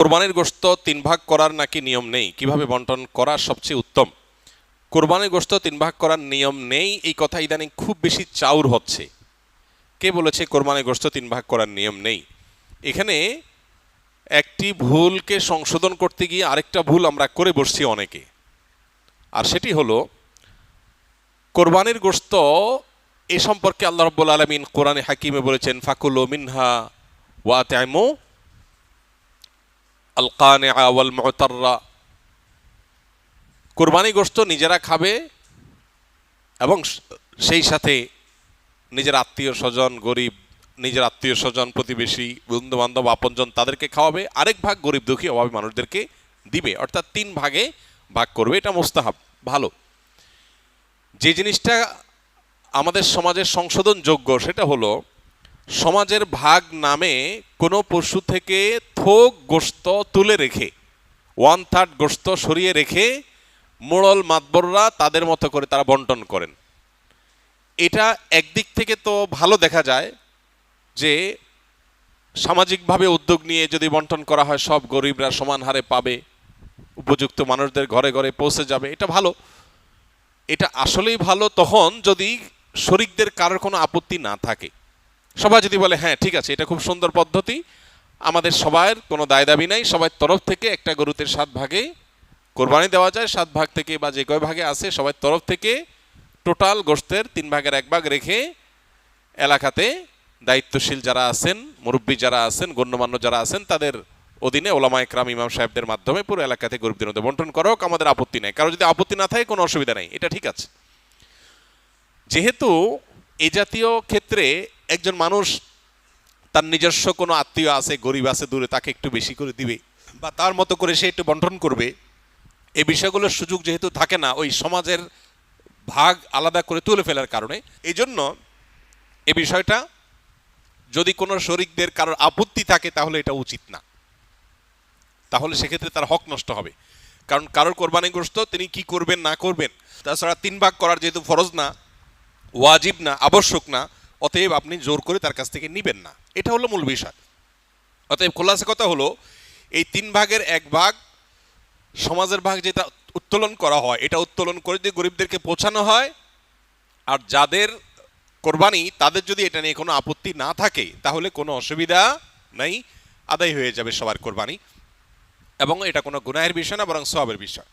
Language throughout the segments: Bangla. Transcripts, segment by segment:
কোরবানির গোশত তিন ভাগ করার নাকি নিয়ম নেই, কিভাবে বন্টন করা সবচেয়ে উত্তম? কোরবানির গোশত তিন ভাগ করার নিয়ম নেই, এই কথা ইদানিং খুব বেশি চাউর হচ্ছে। কে বলেছে কোরবানির গোশত তিন ভাগ করার নিয়ম নেই? এখানে একটি ভুলকে সংশোধন করতে গিয়ে আরেকটা ভুল আমরা করে বসছি অনেকে। আর সেটি হলো, কোরবানির গোশত এ সম্পর্কে আল্লাহ রাব্বুল আলামিন কোরআনে হাকিমে বলেছেন, ফাকুলু মিনহা ওয়া আতইমু আল কানিআ ওয়াল মুতাররা। কোরবানি গোশত নিজেরা খাবে এবং সেই সাথে নিজের আত্মীয় স্বজন, গরিব, নিজের আত্মীয় স্বজন, প্রতিবেশী, বন্ধু বান্ধব, আপনজন তাদেরকে খাওয়াবে, আরেক ভাগ গরিব দুঃখী অভাবী মানুষদেরকে দিবে, অর্থাৎ তিন ভাগে ভাগ করবে। এটা মুস্তাহাব, ভালো। যে জিনিসটা আমাদের সমাজের সংশোধনযোগ্য সেটা হলো, সমাজের ভাগ নামে কোনো পশু থেকে থোক গোশত তুলে রেখে, 1/3 গোশত সরিয়ে রেখে মোড়ল মাতবররা তাদের মতো করে তারা বন্টন করেন। এটা একদিক থেকে তো ভালো দেখা যায় যে সামাজিকভাবে উদ্যোগ নিয়ে যদি বন্টন করা হয় সব গরিবরা সমান হারে পাবে, উপযুক্ত মানুষদের ঘরে ঘরে পৌঁছে যাবে, এটা ভালো। এটা আসলেই ভালো তখন যদি শরিকদের কারোর কোনো আপত্তি না থাকে। সবাই যদি বলে হ্যাঁ ঠিক আছে, এটা খুব সুন্দর পদ্ধতি, আমাদের সবার কোনো দায় দাবি নাই, সবার তরফ থেকে একটা গরুতে 7 ভাগে কোরবানি দেওয়া যায়, 7 ভাগ থেকে বা যে কয় ভাগে আছে সবার তরফ থেকে টোটাল গোশতের 3 ভাগের 1 ভাগ রেখে এলাকাতে দায়িত্বশীল যারা আছেন, মুরব্বী যারা আছেন, গণ্যমান্য যারা আছেন তাদের অধীনে ওলামা একরাম, ইমাম সাহেবদের মাধ্যমে পুরো এলাকাতে গরিবদের মধ্যে বন্টন করা হোক, আমাদের আপত্তি নেই। কারো যদি আপত্তি না থাকে কোনো অসুবিধা নেই, এটা ঠিক আছে। যেহেতু এই জাতীয় ক্ষেত্রে একজন মানুষ তার নিজস্ব কোনো আত্মীয় আছে, গরিব আছে দূরে, তাকে একটু বেশি করে দিবে বা তার মতো করে সে একটু বন্টন করবে, এই বিষয়গুলোর সুযোগ যেহেতু থাকে না ওই সমাজের ভাগ আলাদা করে তুলে ফেলার কারণে, এই জন্য এই বিষয়টা যদি কোনো শরিকদের কারোর আপত্তি থাকে তাহলে এটা উচিত না, তাহলে সেক্ষেত্রে তার হক নষ্ট হবে। কারণ কারোর কোরবানি গোশত তিনি কি করবেন না করবেন, তাছাড়া 3 ভাগ করার যেহেতু ফরজ না, ওয়াজিব না, আবশ্যক না, অতএব আপনি জোর করে তার কাছ থেকে নিবেন না, এটা হলো মূল বিষয়। অতএব খোলাসা কথা হলো, এই 3 ভাগের 1 ভাগ সমাজের ভাগ যেটা উত্তোলন করা হয়, এটা উত্তোলন করে যদি গরিবদেরকে পৌঁছানো হয়, আর যাদের কোরবানি তাদের যদি এটা নিয়ে কোনো আপত্তি না থাকে তাহলে কোনো অসুবিধা নাই, আদায় হয়ে যাবে সবার কোরবানি, এবং এটা কোনো গুনাহের বিষয় না, বরং সওয়াবের বিষয়।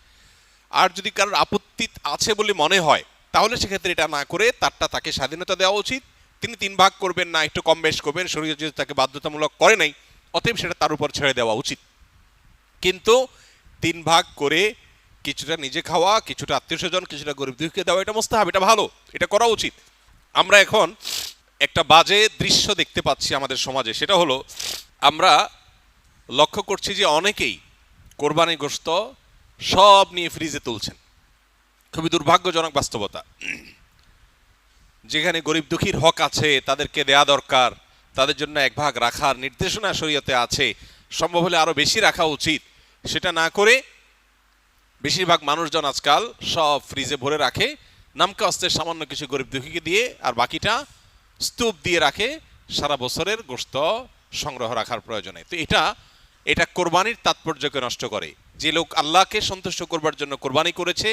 আর যদি কারোর আপত্তি আছে বলে মনে হয় তাহলে সেক্ষেত্রে এটা না করে তাকে স্বাধীনতা দেওয়া উচিত। তিনি 3 ভাগ করবেন না, একটু কম বেশ করবেন, শরীয়ত যেহেতু তাকে বাধ্যতামূলক করে নাই, অতএব সেটা তার উপর ছেড়ে দেওয়া উচিত। কিন্তু 3 ভাগ করে কিছুটা নিজে খাওয়া, কিছুটা আত্মীয় স্বজন, কিছুটা গরিব দুঃখীকে দেওয়া, এটা মুস্তাহাব, এটা ভালো, এটা করা উচিত। আমরা এখন একটা বাজে দৃশ্য দেখতে পাচ্ছি আমাদের সমাজে, সেটা হলো আমরা লক্ষ্য করছি যে অনেকেই কোরবানি গোশত সব নিয়ে ফ্রিজে তুলছেন। খুবই দুর্ভাগ্যজনক বাস্তবতা। যেখানে গরিব দুঃখীর হক আছে, তাদেরকে দেয়া দরকার, তাদের জন্য 1 ভাগ রাখার নির্দেশনা শরীয়তে আছে, সম্ভব হলে আরো বেশি রাখা উচিত, সেটা না করে বেশিরভাগ মানুষজন আজকাল সব ফ্রিজে ভরে রাখে, নামকে অস্তে সামান্য কিছু গরিব দুঃখীকে দিয়ে আর বাকিটা স্তূপ দিয়ে রাখে সারা বছরের গোশত সংগ্রহ রাখার প্রয়োজনে। তো এটা কোরবানির তাৎপর্যকে নষ্ট করে। যে লোক আল্লাহকে সন্তুষ্ট করবার জন্য কোরবানি করেছে,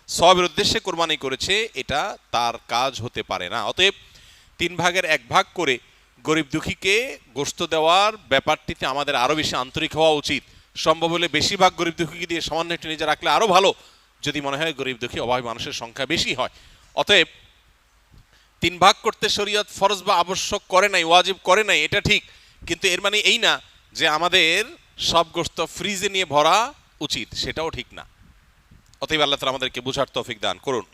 সওয়াবের উদ্দেশ্যে কোরবানি করেছে, এটা তার কাজ হতে পারে না। অতএব 3 ভাগের 1 ভাগ করে গরিব দুঃখীকে গোশত দেওয়ার ব্যাপারটিতে আমাদের আরো বেশি আন্তরিক হওয়া উচিত। সম্ভব হলে বেশিরভাগ গরিব দুঃখীকে দিয়ে সামান্য একটু নিজে রাখলে আরো ভালো, যদি মনে হয় গরিব দুঃখী অভাবী মানুষের সংখ্যা বেশি হয়। অতএব 3 ভাগ করতে শরীয়ত ফরজ বা আবশ্যক করে নাই, ওয়াজিব করে নাই, এটা ঠিক, কিন্তু এর মানে এই না যে আমাদের সব গোশত ফ্রিজে নিয়ে ভরা উচিত, সেটাও ঠিক না। অতএব আল্লাহ তাআলা আমাদেরকে বুঝার তৌফিক দান করুন।